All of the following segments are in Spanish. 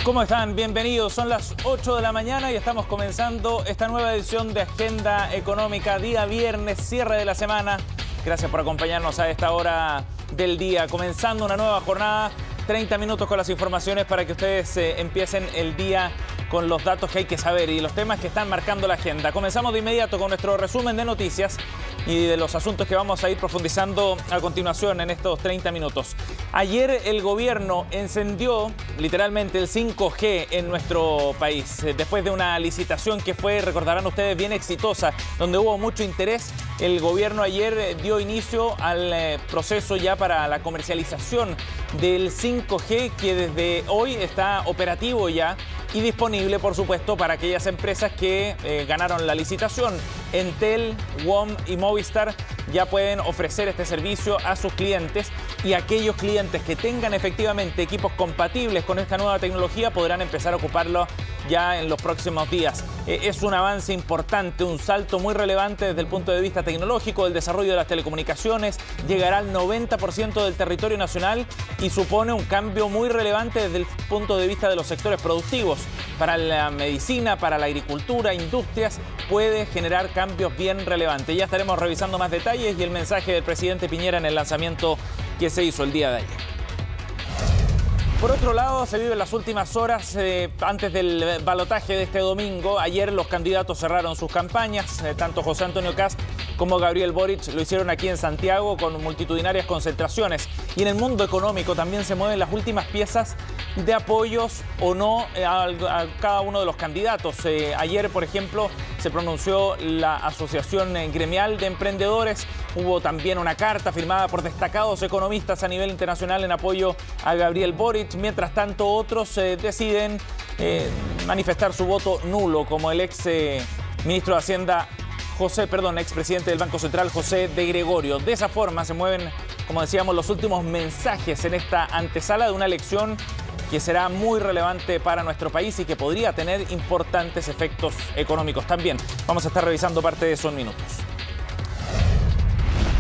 ¿Cómo están? Bienvenidos. Son las 8 de la mañana y estamos comenzando esta nueva edición de Agenda Económica, día viernes, cierre de la semana. Gracias por acompañarnos a esta hora del día. Comenzando una nueva jornada, 30 minutos con las informaciones para que ustedes empiecen el día con los datos que hay que saber y los temas que están marcando la agenda. Comenzamos de inmediato con nuestro resumen de noticias y de los asuntos que vamos a ir profundizando a continuación en estos 30 minutos. Ayer el gobierno encendió literalmente el 5G en nuestro país. Después de una licitación que fue, recordarán ustedes, bien exitosa, donde hubo mucho interés, el gobierno ayer dio inicio al proceso ya para la comercialización del 5G, que desde hoy está operativo ya y disponible, por supuesto, para aquellas empresas que ganaron la licitación. Entel, WOM y Movistar ya pueden ofrecer este servicio a sus clientes, y aquellos clientes que tengan efectivamente equipos compatibles con esta nueva tecnología podrán empezar a ocuparlo ya en los próximos días. Es un avance importante, un salto muy relevante desde el punto de vista tecnológico del desarrollo de las telecomunicaciones. Llegará al 90% del territorio nacional y supone un cambio muy relevante desde el punto de vista de los sectores productivos. Para la medicina, para la agricultura, industrias, puede generar cambios bien relevantes. Ya estaremos revisando más detalles y el mensaje del presidente Piñera en el lanzamiento que se hizo el día de ayer. Por otro lado, se viven las últimas horas antes del balotaje de este domingo. Ayer los candidatos cerraron sus campañas. Tanto José Antonio Kast como Gabriel Boric lo hicieron aquí en Santiago con multitudinarias concentraciones. Y en el mundo económico también se mueven las últimas piezas de apoyos o no a cada uno de los candidatos. Ayer, por ejemplo, se pronunció la Asociación Gremial de Emprendedores. Hubo también una carta firmada por destacados economistas a nivel internacional en apoyo a Gabriel Boric. Mientras tanto, otros deciden manifestar su voto nulo, como el ministro de Hacienda, expresidente del Banco Central, José de Gregorio. De esa forma se mueven, como decíamos, los últimos mensajes en esta antesala de una elección que será muy relevante para nuestro país y que podría tener importantes efectos económicos también. Vamos a estar revisando parte de eso en minutos.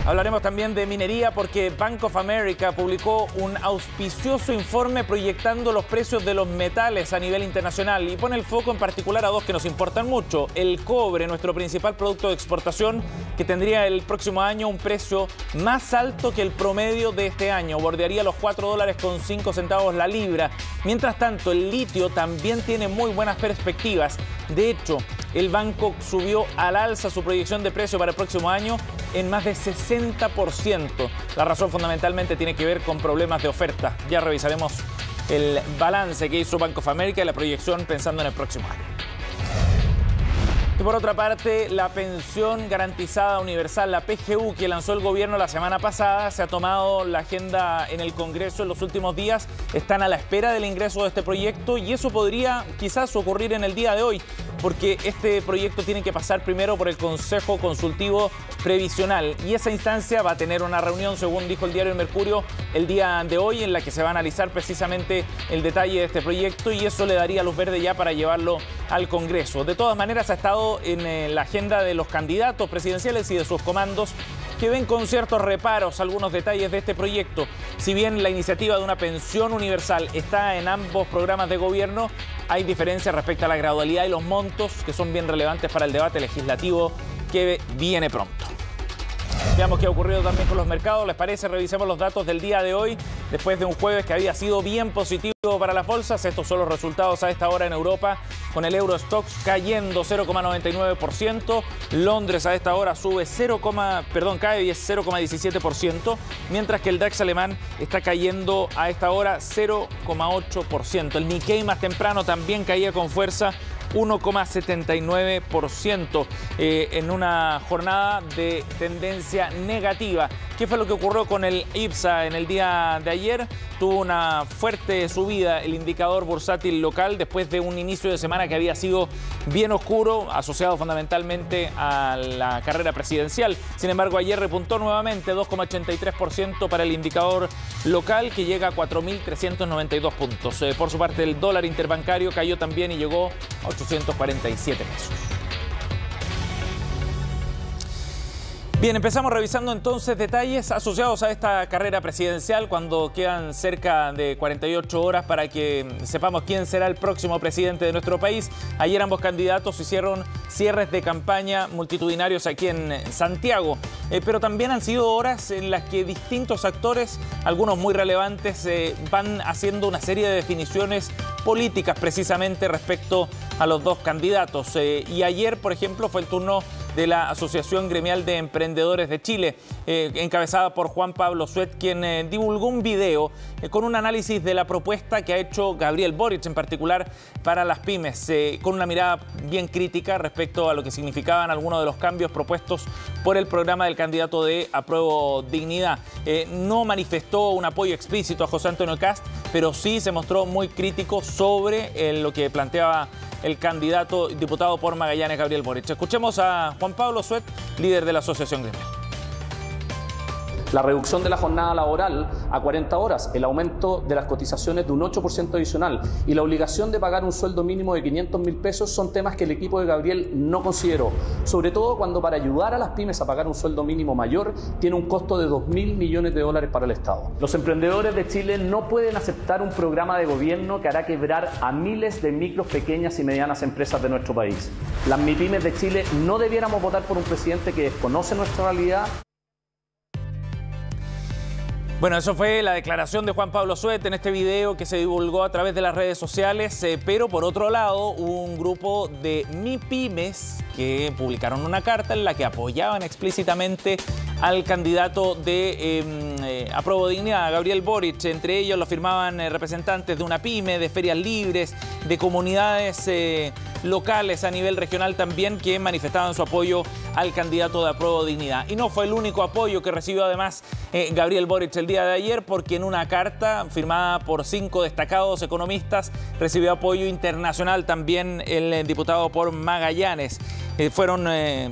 Hablaremos también de minería porque Bank of America publicó un auspicioso informe proyectando los precios de los metales a nivel internacional y pone el foco en particular a dos que nos importan mucho. El cobre, nuestro principal producto de exportación, que tendría el próximo año un precio más alto que el promedio de este año. Bordearía los $4.05 la libra. Mientras tanto, el litio también tiene muy buenas perspectivas. De hecho, el banco subió al alza su proyección de precio para el próximo año en más de 60%. La razón fundamentalmente tiene que ver con problemas de oferta. Ya revisaremos el balance que hizo Bank of America y la proyección pensando en el próximo año. Y por otra parte, la pensión garantizada universal, la PGU, que lanzó el gobierno la semana pasada, se ha tomado la agenda en el Congreso en los últimos días. Están a la espera del ingreso de este proyecto y eso podría quizás ocurrir en el día de hoy, porque este proyecto tiene que pasar primero por el Consejo Consultivo Previsional y esa instancia va a tener una reunión, según dijo el diario El Mercurio, el día de hoy, en la que se va a analizar precisamente el detalle de este proyecto y eso le daría luz verde ya para llevarlo al Congreso. De todas maneras, ha estado en la agenda de los candidatos presidenciales y de sus comandos, que ven con ciertos reparos algunos detalles de este proyecto. Si bien la iniciativa de una pensión universal está en ambos programas de gobierno, hay diferencias respecto a la gradualidad y los montos que son bien relevantes para el debate legislativo que viene pronto. Veamos qué ha ocurrido también con los mercados. ¿Les parece? Revisemos los datos del día de hoy. Después de un jueves que había sido bien positivo para las bolsas, estos son los resultados a esta hora en Europa, con el Eurostoxx cayendo 0,99%. Londres a esta hora sube cae 0,17%, mientras que el DAX alemán está cayendo a esta hora 0,8%. El Nikkei más temprano también caía con fuerza 1,79% en una jornada de tendencia negativa. ¿Qué fue lo que ocurrió con el IPSA en el día de ayer? Tuvo una fuerte subida el indicador bursátil local después de un inicio de semana que había sido bien oscuro, asociado fundamentalmente a la carrera presidencial. Sin embargo, ayer repuntó nuevamente 2,83% para el indicador local, que llega a 4.392 puntos. Por su parte, el dólar interbancario cayó también y llegó a 847 pesos. Bien, empezamos revisando entonces detalles asociados a esta carrera presidencial cuando quedan cerca de 48 horas para que sepamos quién será el próximo presidente de nuestro país. Ayer ambos candidatos hicieron cierres de campaña multitudinarios aquí en Santiago, pero también han sido horas en las que distintos actores, algunos muy relevantes, van haciendo una serie de definiciones políticas precisamente respecto a los dos candidatos. Y ayer, por ejemplo, fue el turno de la Asociación Gremial de Emprendedores de Chile, encabezada por Juan Pablo Suet, quien divulgó un video con un análisis de la propuesta que ha hecho Gabriel Boric, en particular para las pymes, con una mirada bien crítica respecto a lo que significaban algunos de los cambios propuestos por el programa del candidato de Apruebo Dignidad. No manifestó un apoyo explícito a José Antonio Kast, pero sí se mostró muy crítico sobre lo que planteaba el candidato diputado por Magallanes, Gabriel Boric. Escuchemos a Juan Pablo Suet, líder de la Asociación Gremial. La reducción de la jornada laboral a 40 horas, el aumento de las cotizaciones de un 8% adicional y la obligación de pagar un sueldo mínimo de 500.000 pesos son temas que el equipo de Gabriel no consideró, sobre todo cuando para ayudar a las pymes a pagar un sueldo mínimo mayor tiene un costo de 2.000 millones de dólares para el Estado. Los emprendedores de Chile no pueden aceptar un programa de gobierno que hará quebrar a miles de micros, pequeñas y medianas empresas de nuestro país. Las MIPYMES de Chile no debiéramos votar por un presidente que desconoce nuestra realidad. Bueno, eso fue la declaración de Juan Pablo Suet en este video que se divulgó a través de las redes sociales, pero por otro lado hubo un grupo de MIPYMES que publicaron una carta en la que apoyaban explícitamente al candidato de Apruebo Dignidad, Gabriel Boric. Entre ellos lo firmaban representantes de una pyme, de ferias libres, de comunidades locales a nivel regional también, que manifestaban su apoyo al candidato de Apruebo Dignidad. Y no fue el único apoyo que recibió además Gabriel Boric el día de ayer, porque en una carta firmada por 5 destacados economistas recibió apoyo internacional también el diputado por Magallanes. Fueron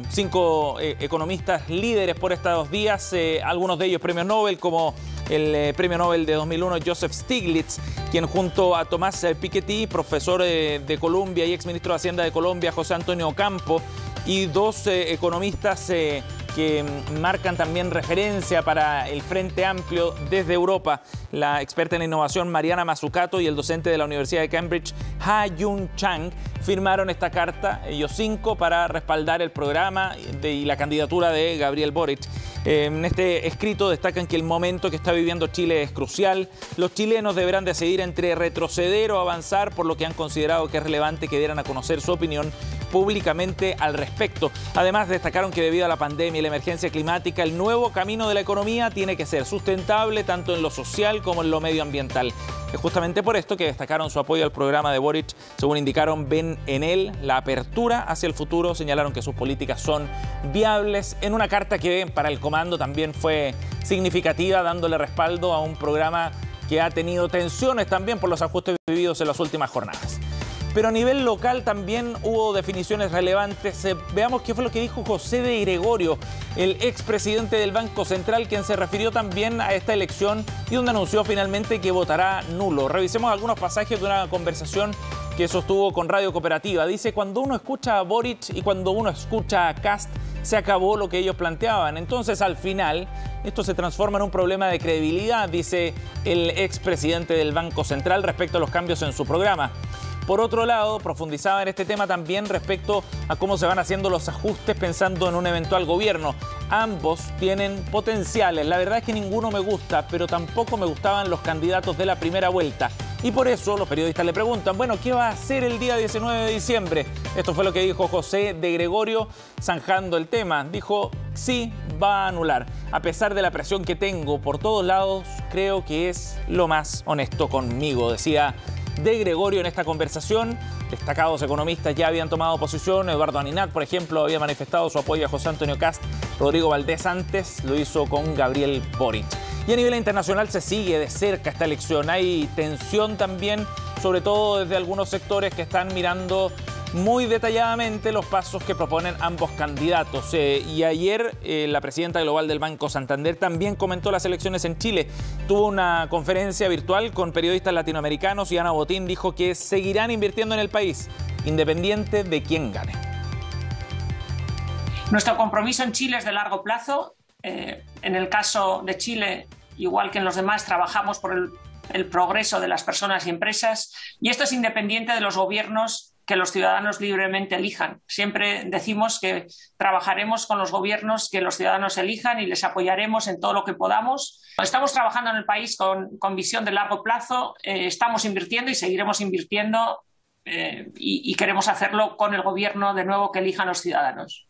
5 economistas líderes por estos días, algunos de ellos premios Nobel, como el premio Nobel de 2001 Joseph Stiglitz, quien junto a Tomás Piketty, profesor de Columbia y exministro de Hacienda de Colombia, José Antonio Ocampo, y 2 economistas que marcan también referencia para el Frente Amplio desde Europa, la experta en innovación Mariana Mazzucato y el docente de la Universidad de Cambridge, Ha-Jun Chang, firmaron esta carta, ellos 5, para respaldar el programa y la candidatura de Gabriel Boric. En este escrito destacan que el momento que está viviendo Chile es crucial. Los chilenos deberán decidir entre retroceder o avanzar, por lo que han considerado que es relevante que dieran a conocer su opinión públicamente al respecto. Además, destacaron que debido a la pandemia y la emergencia climática, el nuevo camino de la economía tiene que ser sustentable tanto en lo social como en lo medioambiental. Es justamente por esto que destacaron su apoyo al programa de Boric. Según indicaron, ven en él la apertura hacia el futuro. Señalaron que sus políticas son viables, en una carta que para el comando también fue significativa, dándole respaldo a un programa que ha tenido tensiones también por los ajustes vividos en las últimas jornadas. Pero a nivel local también hubo definiciones relevantes. Veamos qué fue lo que dijo José de Gregorio, el expresidente del Banco Central, quien se refirió también a esta elección y donde anunció finalmente que votará nulo. Revisemos algunos pasajes de una conversación que sostuvo con Radio Cooperativa. Dice: cuando uno escucha a Boric y cuando uno escucha a Kast, se acabó lo que ellos planteaban. Entonces, al final, esto se transforma en un problema de credibilidad, dice el expresidente del Banco Central respecto a los cambios en su programa. Por otro lado, profundizaba en este tema también respecto a cómo se van haciendo los ajustes pensando en un eventual gobierno. Ambos tienen potenciales. La verdad es que ninguno me gusta, pero tampoco me gustaban los candidatos de la primera vuelta. Y por eso los periodistas le preguntan, bueno, ¿qué va a hacer el día 19 de diciembre? Esto fue lo que dijo José de Gregorio, zanjando el tema. Dijo: sí, va a anular. A pesar de la presión que tengo por todos lados, creo que es lo más honesto conmigo, decía de Gregorio en esta conversación. Destacados economistas ya habían tomado posición. Eduardo Aninat, por ejemplo, había manifestado su apoyo a José Antonio Kast. Rodrigo Valdés antes lo hizo con Gabriel Boric. Y a nivel internacional se sigue de cerca esta elección. Hay tensión también, sobre todo desde algunos sectores que están mirando muy detalladamente los pasos que proponen ambos candidatos. Y ayer la presidenta global del Banco Santander también comentó las elecciones en Chile. Tuvo una conferencia virtual con periodistas latinoamericanos y Ana Botín dijo que seguirán invirtiendo en el país, independiente de quién gane. Nuestro compromiso en Chile es de largo plazo. En el caso de Chile, igual que en los demás, trabajamos por el progreso de las personas y empresas, y esto es independiente de los gobiernos que los ciudadanos libremente elijan. Siempre decimos que trabajaremos con los gobiernos que los ciudadanos elijan y les apoyaremos en todo lo que podamos. Estamos trabajando en el país con visión de largo plazo, estamos invirtiendo y seguiremos invirtiendo y queremos hacerlo con el gobierno de nuevo que elijan los ciudadanos.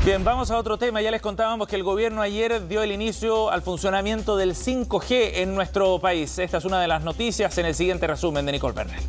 Bien, vamos a otro tema. Ya les contábamos que el gobierno ayer dio el inicio al funcionamiento del 5G en nuestro país. Esta es una de las noticias en el siguiente resumen de Nicole Bernal.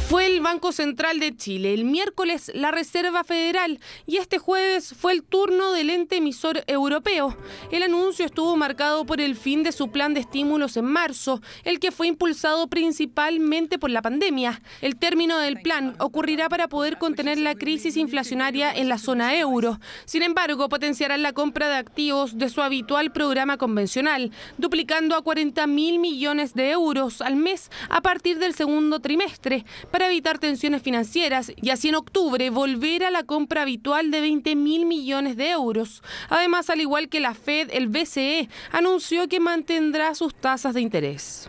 Fue el Banco Central de Chile, el miércoles la Reserva Federal y este jueves fue el turno del ente emisor europeo. El anuncio estuvo marcado por el fin de su plan de estímulos en marzo, el que fue impulsado principalmente por la pandemia. El término del plan ocurrirá para poder contener la crisis inflacionaria en la zona euro. Sin embargo, potenciarán la compra de activos de su habitual programa convencional, duplicando a 40.000 millones de euros al mes a partir del segundo trimestre, para evitar tensiones financieras y así en octubre volver a la compra habitual de 20.000 millones de euros. Además, al igual que la Fed, el BCE anunció que mantendrá sus tasas de interés.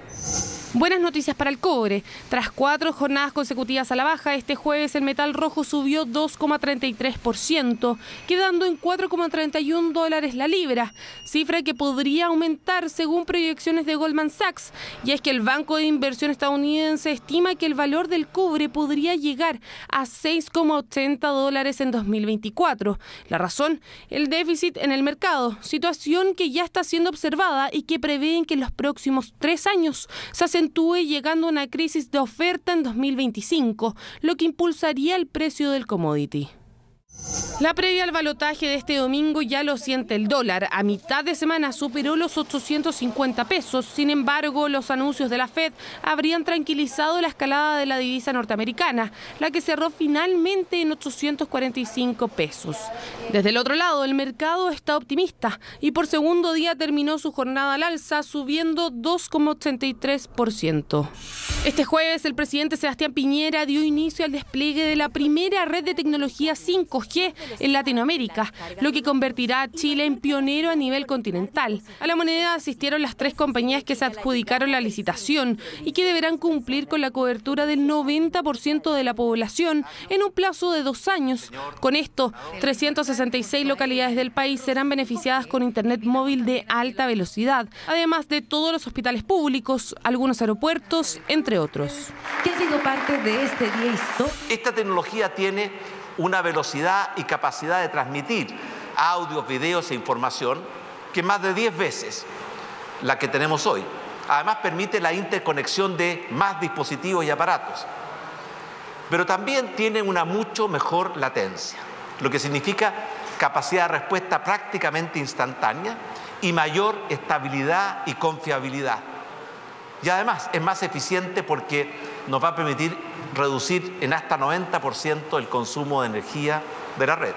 Buenas noticias para el cobre. Tras 4 jornadas consecutivas a la baja, este jueves el metal rojo subió 2,33%, quedando en $4,31 la libra, cifra que podría aumentar según proyecciones de Goldman Sachs. Y es que el banco de inversión estadounidense estima que el valor del cobre podría llegar a $6,80 en 2024. La razón, el déficit en el mercado, situación que ya está siendo observada y que prevén que en los próximos 3 años se acentúe llegando a una crisis de oferta en 2025, lo que impulsaría el precio del commodity. La previa al balotaje de este domingo ya lo siente el dólar. A mitad de semana superó los 850 pesos. Sin embargo, los anuncios de la Fed habrían tranquilizado la escalada de la divisa norteamericana, la que cerró finalmente en 845 pesos. Desde el otro lado, el mercado está optimista y por segundo día terminó su jornada al alza, subiendo 2,83%. Este jueves, el presidente Sebastián Piñera dio inicio al despliegue de la primera red de tecnología 5G en Latinoamérica, lo que convertirá a Chile en pionero a nivel continental. A la moneda asistieron las 3 compañías que se adjudicaron la licitación y que deberán cumplir con la cobertura del 90% de la población en un plazo de 2 años. Con esto, 366 localidades del país serán beneficiadas con internet móvil de alta velocidad, además de todos los hospitales públicos, algunos aeropuertos, entre otros. ¿Qué ha sido parte de este día histórico? Esta tecnología tiene una velocidad y capacidad de transmitir audios, videos e información que más de 10 veces la que tenemos hoy. Además, permite la interconexión de más dispositivos y aparatos. Pero también tiene una mucho mejor latencia, lo que significa capacidad de respuesta prácticamente instantánea y mayor estabilidad y confiabilidad. Y además es más eficiente porque nos va a permitir reducir en hasta 90% el consumo de energía de la red.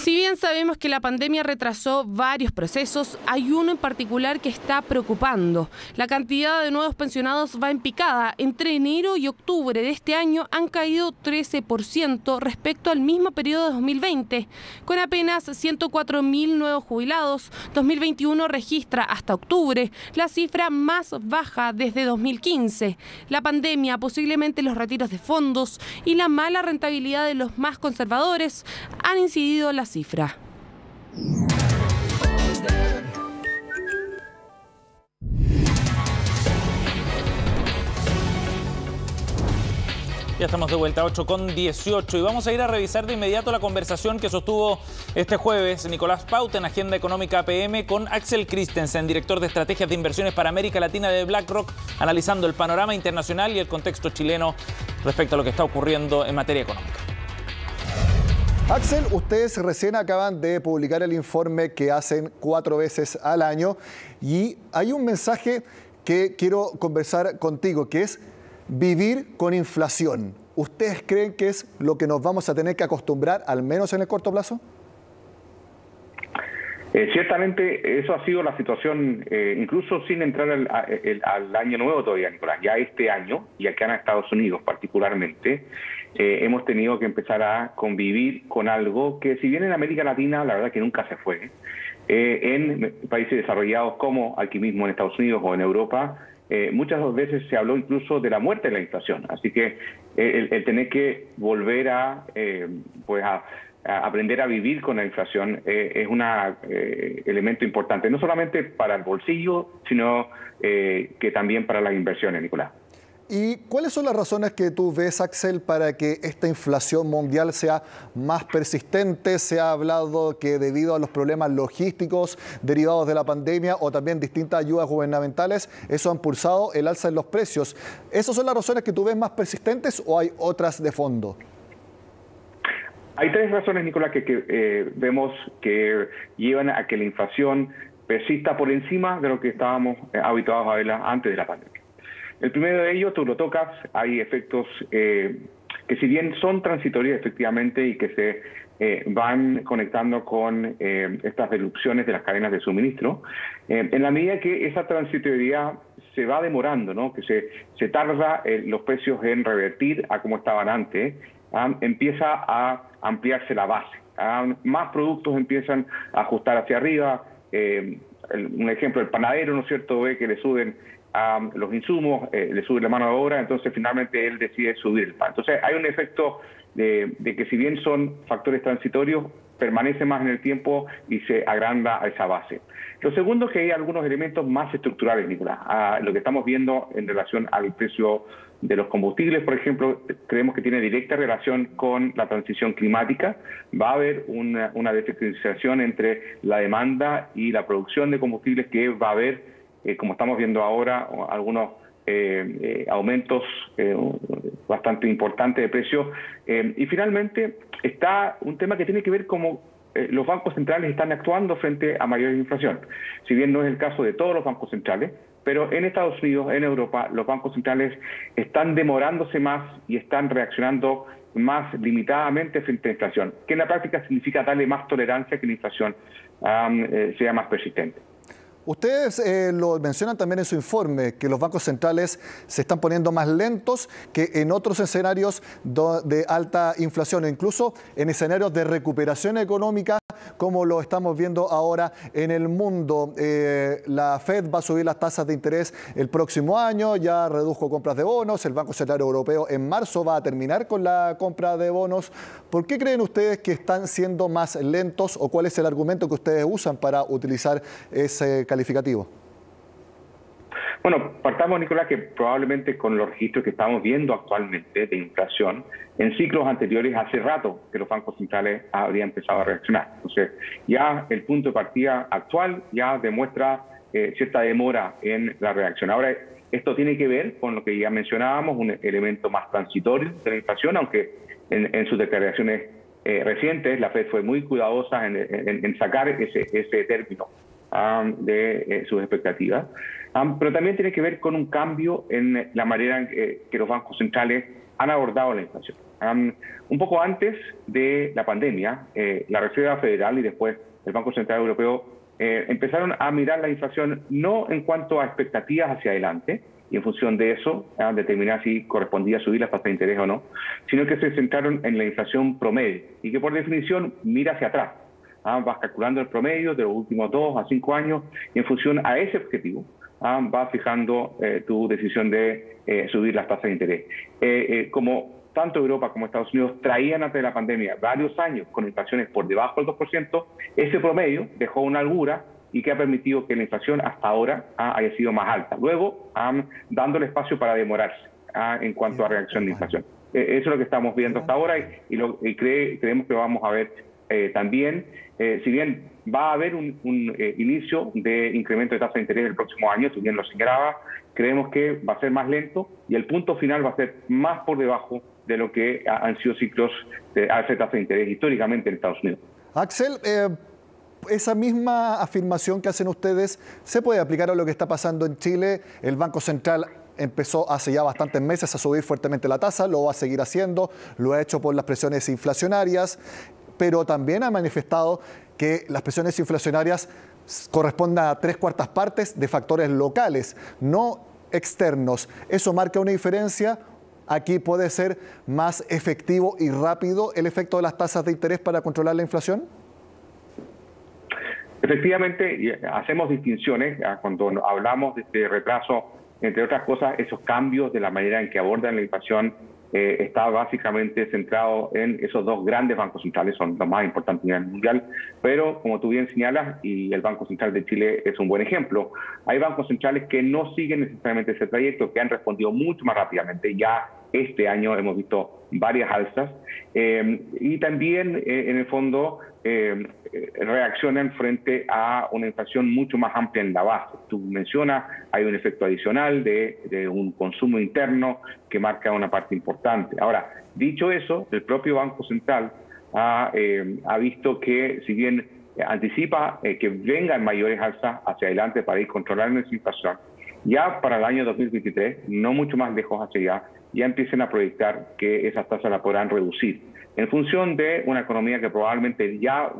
Si bien sabemos que la pandemia retrasó varios procesos, hay uno en particular que está preocupando. La cantidad de nuevos pensionados va en picada. Entre enero y octubre de este año han caído 13% respecto al mismo periodo de 2020. Con apenas 104.000 nuevos jubilados, 2021 registra hasta octubre la cifra más baja desde 2015. La pandemia, posiblemente los retiros de fondos y la mala rentabilidad de los más conservadores han incidido en la cifra. Ya estamos de vuelta, 8:18, y vamos a ir a revisar de inmediato la conversación que sostuvo este jueves Nicolás Pauta en Agenda Económica APM con Axel Christensen, director de Estrategias de Inversiones para América Latina de BlackRock, analizando el panorama internacional y el contexto chileno respecto a lo que está ocurriendo en materia económica. Axel, ustedes recién acaban de publicar el informe que hacen 4 veces al año y hay un mensaje que quiero conversar contigo, que es vivir con inflación. ¿Ustedes creen que es lo que nos vamos a tener que acostumbrar, al menos en el corto plazo? Ciertamente eso ha sido la situación, incluso sin entrar al año nuevo todavía, Nicolás. Ya este año, y acá en Estados Unidos particularmente, hemos tenido que empezar a convivir con algo que, si bien en América Latina la verdad que nunca se fue, en países desarrollados como aquí mismo en Estados Unidos o en Europa, muchas veces se habló incluso de la muerte de la inflación. Así que el tener que volver a aprender a vivir con la inflación es un elemento importante, no solamente para el bolsillo, sino que también para las inversiones, Nicolás. ¿Y cuáles son las razones que tú ves, Axel, para que esta inflación mundial sea más persistente? Se ha hablado que debido a los problemas logísticos derivados de la pandemia o también distintas ayudas gubernamentales, eso ha impulsado el alza en los precios. ¿Esas son las razones que tú ves más persistentes o hay otras de fondo? Hay tres razones, Nicolás, que vemos que llevan a que la inflación persista por encima de lo que estábamos habituados a verla antes de la pandemia. El primero de ellos, tú lo tocas, hay efectos que si bien son transitorios efectivamente y que se van conectando con estas reducciones de las cadenas de suministro, en la medida que esa transitoriedad se va demorando, ¿no? Que se tarda los precios en revertir a como estaban antes, empieza a ampliarse la base. Más productos empiezan a ajustar hacia arriba. Un ejemplo, el panadero, ¿no es cierto?, ve que le suben los insumos, le sube la mano de obra, entonces finalmente él decide subir el pan. Entonces hay un efecto de que si bien son factores transitorios, permanece más en el tiempo y se agranda a esa base. Lo segundo es que hay algunos elementos más estructurales, Nicolás. Lo que estamos viendo en relación al precio de los combustibles, por ejemplo, creemos que tiene directa relación con la transición climática. Va a haber una desestabilización entre la demanda y la producción de combustibles, que va a haber, como estamos viendo ahora, algunos aumentos bastante importantes de precios. Y finalmente está un tema que tiene que ver cómo los bancos centrales están actuando frente a mayor inflación. Si bien no es el caso de todos los bancos centrales, pero en Estados Unidos, en Europa, los bancos centrales están demorándose más y están reaccionando más limitadamente frente a la inflación, que en la práctica significa darle más tolerancia a que la inflación sea más persistente. Ustedes lo mencionan también en su informe, que los bancos centrales se están poniendo más lentos que en otros escenarios de alta inflación, incluso en escenarios de recuperación económica, como lo estamos viendo ahora en el mundo. La Fed va a subir las tasas de interés el próximo año, ya redujo compras de bonos, el Banco Central Europeo en marzo va a terminar con la compra de bonos. ¿Por qué creen ustedes que están siendo más lentos o cuál es el argumento que ustedes usan para utilizar ese calificativo? Bueno, partamos, Nicolás, que probablemente con los registros que estamos viendo actualmente de inflación, en ciclos anteriores hace rato que los bancos centrales habrían empezado a reaccionar. Entonces, ya el punto de partida actual ya demuestra cierta demora en la reacción. Ahora, esto tiene que ver con lo que ya mencionábamos, un elemento más transitorio de la inflación, aunque en sus declaraciones recientes la Fed fue muy cuidadosa en sacar ese término de sus expectativas, pero también tiene que ver con un cambio en la manera en que los bancos centrales han abordado la inflación. Un poco antes de la pandemia, la Reserva Federal y después el Banco Central Europeo empezaron a mirar la inflación no en cuanto a expectativas hacia adelante, y en función de eso determinar si correspondía subir las tasas de interés o no, sino que se centraron en la inflación promedio y que por definición mira hacia atrás. Vas calculando el promedio de los últimos 2 a 5 años y en función a ese objetivo vas fijando tu decisión de subir las tasas de interés. Como tanto Europa como Estados Unidos traían antes de la pandemia varios años con inflaciones por debajo del 2%, ese promedio dejó una holgura y que ha permitido que la inflación hasta ahora haya sido más alta. Luego, dándole espacio para demorarse en cuanto a reacción de inflación. Eso es lo que estamos viendo hasta ahora y creemos que vamos a ver también, si bien va a haber un inicio de incremento de tasa de interés el próximo año, tú bien lo señalabas, creemos que va a ser más lento y el punto final va a ser más por debajo de lo que han sido ciclos de alza de tasa de interés históricamente en Estados Unidos. Axel, esa misma afirmación que hacen ustedes se puede aplicar a lo que está pasando en Chile. El Banco Central empezó hace ya bastantes meses a subir fuertemente la tasa, lo va a seguir haciendo, lo ha hecho por las presiones inflacionarias, pero también ha manifestado que las presiones inflacionarias corresponden a 3/4 partes de factores locales, no externos. ¿Eso marca una diferencia aquí puede ser más efectivo y rápido el efecto de las tasas de interés para controlar la inflación? Efectivamente, hacemos distinciones cuando hablamos de este retraso, entre otras cosas, esos cambios de la manera en que abordan la inflación está básicamente centrado en esos dos grandes bancos centrales, son los más importantes a nivel mundial, pero como tú bien señalas, y el Banco Central de Chile es un buen ejemplo, hay bancos centrales que no siguen necesariamente ese trayecto, que han respondido mucho más rápidamente. Ya este año hemos visto varias alzas y también en el fondo reaccionan frente a una inflación mucho más amplia en la base. Tú mencionas, hay un efecto adicional de un consumo interno que marca una parte importante. Ahora, dicho eso, el propio Banco Central ha visto que, si bien anticipa que vengan mayores alzas hacia adelante para ir controlando esa inflación, ya para el año 2023, no mucho más lejos hacia allá, ya empiecen a proyectar que esas tasas la podrán reducir, en función de una economía que probablemente ya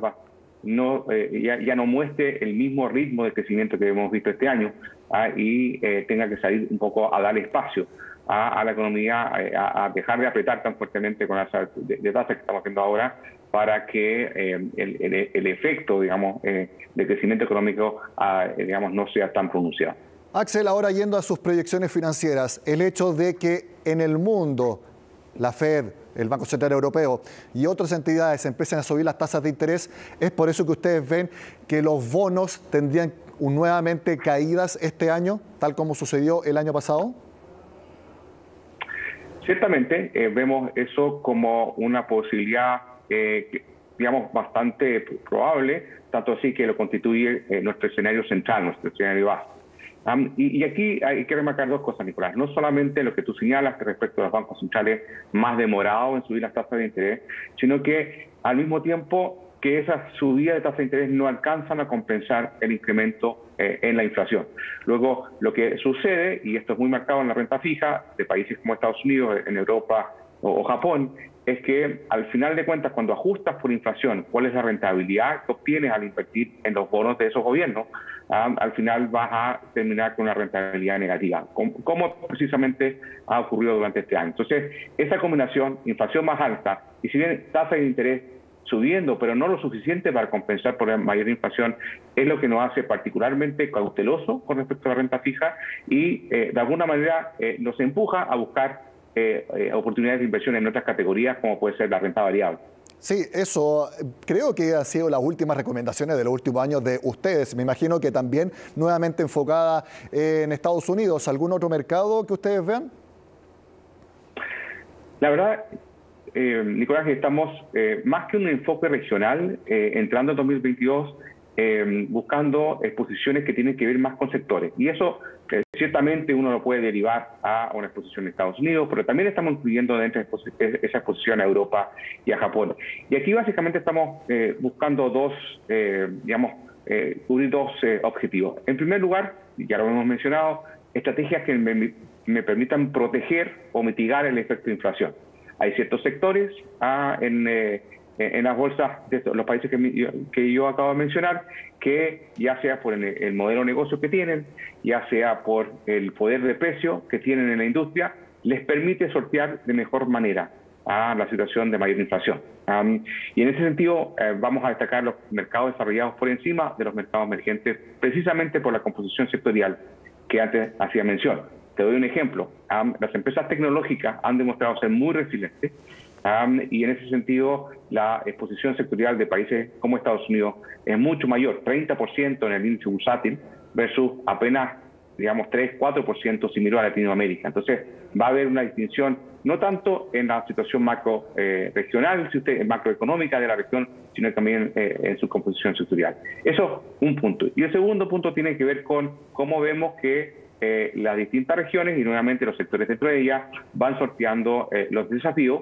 no muestre el mismo ritmo de crecimiento que hemos visto este año y tenga que salir un poco a dar espacio a la economía, a dejar de apretar tan fuertemente con las de tasas que estamos haciendo ahora, para que el efecto, digamos, de crecimiento económico, digamos, no sea tan pronunciado. Axel, ahora yendo a sus proyecciones financieras, el hecho de que en el mundo la Fed, el Banco Central Europeo y otras entidades empiecen a subir las tasas de interés, ¿es por eso que ustedes ven que los bonos tendrían nuevamente caídas este año, tal como sucedió el año pasado? Ciertamente, vemos eso como una posibilidad, digamos, bastante probable, tanto así que lo constituye nuestro escenario central, nuestro escenario base. Y aquí hay que remarcar dos cosas, Nicolás. No solamente lo que tú señalas respecto a los bancos centrales más demorados en subir las tasas de interés, sino que al mismo tiempo que esas subidas de tasas de interés no alcanzan a compensar el incremento en la inflación. Luego, lo que sucede, y esto es muy marcado en la renta fija de países como Estados Unidos, en Europa o Japón, es que al final de cuentas, cuando ajustas por inflación, cuál es la rentabilidad que obtienes al invertir en los bonos de esos gobiernos, al final vas a terminar con una rentabilidad negativa, como precisamente ha ocurrido durante este año. Entonces, esa combinación, inflación más alta, y si bien tasa de interés subiendo, pero no lo suficiente para compensar por la mayor inflación, es lo que nos hace particularmente cautelosos con respecto a la renta fija y de alguna manera nos empuja a buscar oportunidades de inversión en otras categorías, como puede ser la renta variable. Sí, eso creo que ha sido las últimas recomendaciones de los últimos años de ustedes. Me imagino que también nuevamente enfocada en Estados Unidos. ¿Algún otro mercado que ustedes vean? La verdad, Nicolás, estamos más que un enfoque regional, entrando en 2022, buscando exposiciones que tienen que ver más con sectores. Y eso ciertamente uno lo puede derivar a una exposición en Estados Unidos, pero también estamos incluyendo dentro de esa exposición a Europa y a Japón. Y aquí básicamente estamos buscando cubrir dos objetivos. En primer lugar, ya lo hemos mencionado, estrategias que me permitan proteger o mitigar el efecto de inflación. Hay ciertos sectores en las bolsas de los países que yo acabo de mencionar, que ya sea por el modelo de negocio que tienen, ya sea por el poder de precio que tienen en la industria, les permite sortear de mejor manera a la situación de mayor inflación. Y en ese sentido vamos a destacar los mercados desarrollados por encima de los mercados emergentes, precisamente por la composición sectorial que antes hacía mención. Te doy un ejemplo. Las empresas tecnológicas han demostrado ser muy resilientes y en ese sentido la exposición sectorial de países como Estados Unidos es mucho mayor, 30% en el índice bursátil versus apenas, digamos, 3-4% similar a Latinoamérica. Entonces va a haber una distinción no tanto en la situación macro regional, macroeconómica de la región, sino también en su composición sectorial. Eso es un punto. Y el segundo punto tiene que ver con cómo vemos que las distintas regiones y nuevamente los sectores dentro de ellas van sorteando los desafíos,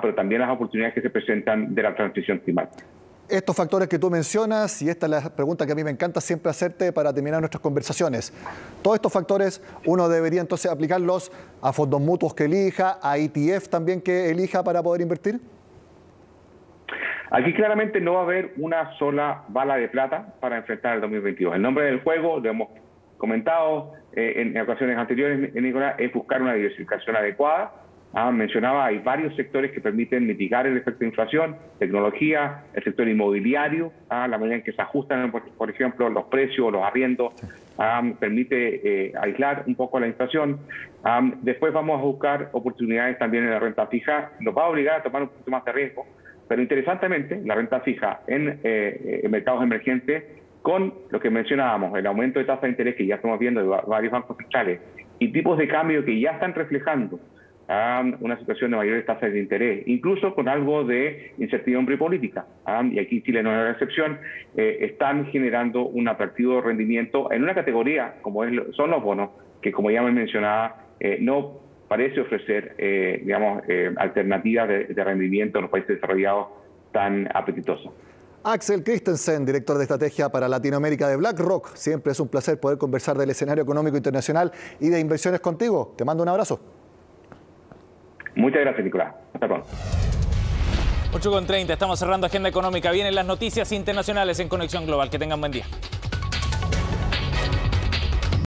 pero también las oportunidades que se presentan de la transición climática. Estos factores que tú mencionas, y esta es la pregunta que a mí me encanta siempre hacerte para terminar nuestras conversaciones, todos estos factores uno debería entonces aplicarlos a fondos mutuos que elija, a ETF también que elija para poder invertir. Aquí claramente no va a haber una sola bala de plata para enfrentar el 2022. El nombre del juego, lo hemos comentado en ocasiones anteriores, Nicolás, es buscar una diversificación adecuada Mencionaba, hay varios sectores que permiten mitigar el efecto de inflación: tecnología, el sector inmobiliario, la manera en que se ajustan, por ejemplo, los precios, los arriendos, permite aislar un poco la inflación. Después vamos a buscar oportunidades también en la renta fija, nos va a obligar a tomar un poquito más de riesgo, pero interesantemente, la renta fija en mercados emergentes, con lo que mencionábamos, el aumento de tasa de interés que ya estamos viendo de varios bancos centrales y tipos de cambio que ya están reflejando una situación de mayores tasas de interés, incluso con algo de incertidumbre política, y aquí Chile no es la excepción, están generando un atractivo rendimiento en una categoría como son los bonos, que como ya me mencionaba, no parece ofrecer alternativas de rendimiento en los países desarrollados tan apetitosas. Axel Christensen, director de estrategia para Latinoamérica de BlackRock. Siempre es un placer poder conversar del escenario económico internacional y de inversiones contigo. Te mando un abrazo. Muchas gracias, Nicolás. Hasta pronto. 8:30, estamos cerrando Agenda Económica. Vienen las noticias internacionales en Conexión Global. Que tengan buen día.